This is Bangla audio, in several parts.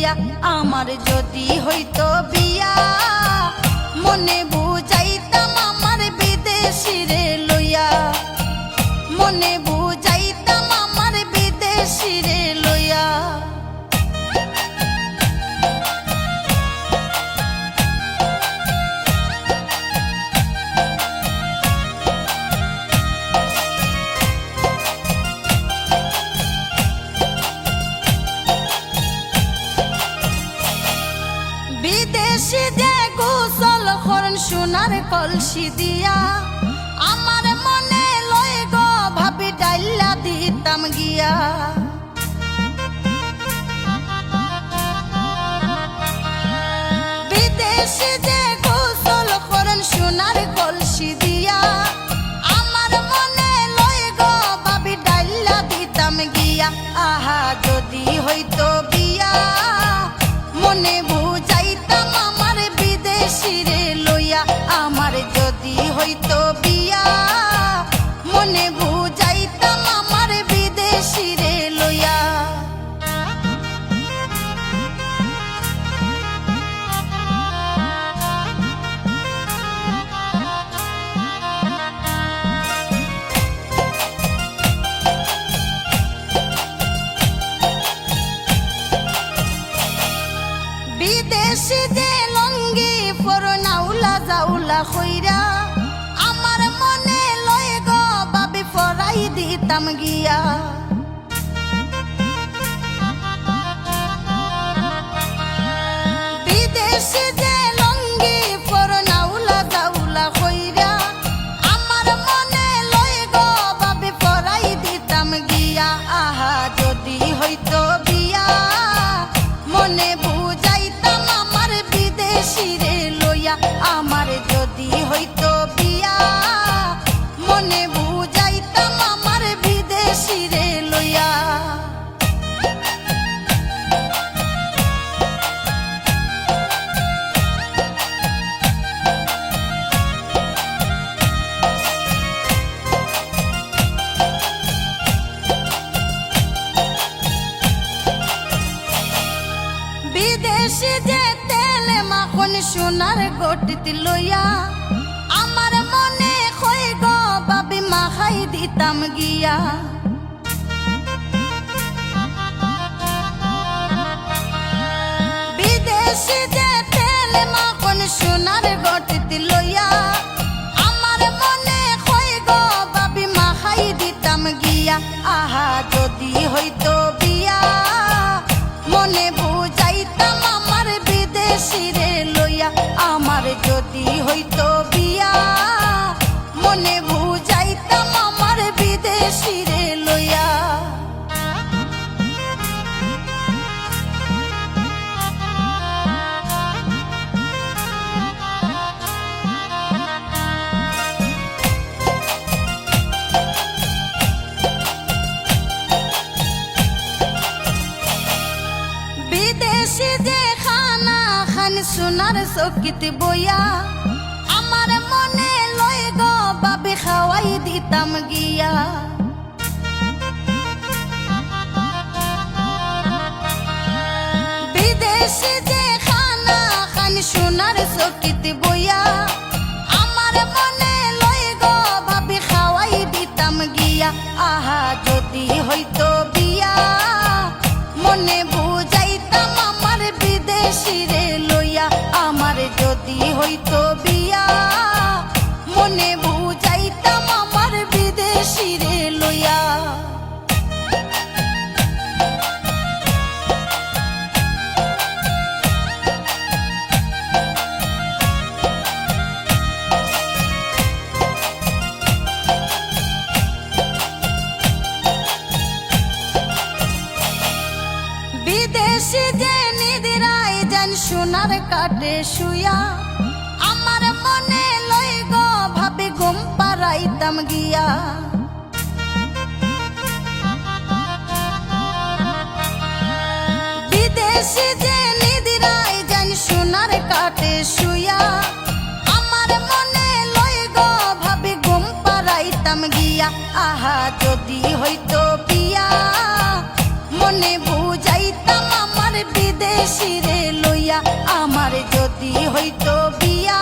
লইয়া আমার যদি হইতো বিয়া মনে বুঝাইতাম আমার বিদেশিরে লইয়া মনে বুঝাইতাম আমার বিদেশিরে লইয়া বিদেশি যে গোসল করেন সোনার কলসি দিয়া আমার মনে লয় গো ভাবি ডাইলা দিতাম গিয়া বিদেশি যে গোসল করেন সোনার কলসি দিয়া আমার মনে লয় গো ভাবি ডাইলা দিতাম গিয়া আহা যদি হইতো বিয়া মনে বুঝাইতাম আমার বিদেশিরে লইয়া আমার যদি হইতো বিয়া মনে বুঝাইতাম আমার বিদেশিরে লইয়া বিদেশি যে লঙ্গি ফরনাউলা জাউলা কইরা আমার মনে লয় গো বাবে ফরাই দিতাম গিয়া বিদেশি যে লঙ্গি ফরনাউলা জাউলা কইরা আমার মনে লয় গো বাবে ফরাই দিতাম গিয়া আহা যদি হইতো বিয়া মনে বুঝাইতাম আমার বিদেশিরে লইয়া আমার যদি হইতো বিয়া মনে বুঝাইতাম আমার বিদেশিরে লইয়া বিদেশি যে তেলে মাখন সোনার গটিতে লইয়া আমার মনে কই গো বাবি মাখাই দিতাম গিয়া বিদেশি যে তেলে মাখন সোনার গটিতে লইয়া আমার মনে কই গো বাবি মাখাই দিতাম গিয়া আহা যদি হইতো বিয়া মনে বুঝাইতাম আমার বিদেশিরে লইয়া আমার যদি হইতো বিয়া মনে বুঝাইতাম আমার বিদেশিরে লইয়া বিদেশি যে খানা খান সোনার চকিতে বইয়া আমার মনে লয় গো বাবে খাওয়াই দিতাম গিয়া বিদেশি যে খানা খান সোনার চকিতে বইয়া আমার মনে লয় গো বাবে খাওয়াই দিতাম গিয়া আহা যদি হইতো বিয়া মনে বুঝাইতাম আমার বিদেশিরে লইয়া আমার যদি হইতো বিয়া মনে বুঝাইতাম আমার বিদেশিরে লইয়া বিদেশি যে নিদিরাই যান সোনার কাটে শুয়া আমার মনে লয় গো ভাবে ঘুম পাড়াইতাম গিয়া বিদেশি যে নিদিরাই যান সোনার কাটে শুয়া আমার মনে লয় গো ভাবে ঘুম পাড়াইতাম গিয়া আহা যদি হইতো বিয়া মনে বুঝাইতাম আমার বিদেশি রে লইয়া আমার যদি হইতো বিয়া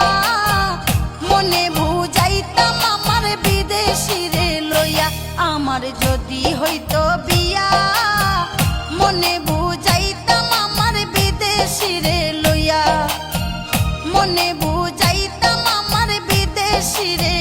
মনে বুঝাইতাম আমার বিদেশি রে লইয়া আমার যদি হইতো বিয়া মনে বুঝাইতাম আমার বিদেশি রে লইয়া মনে বুঝাইতাম আমার বিদেশি রে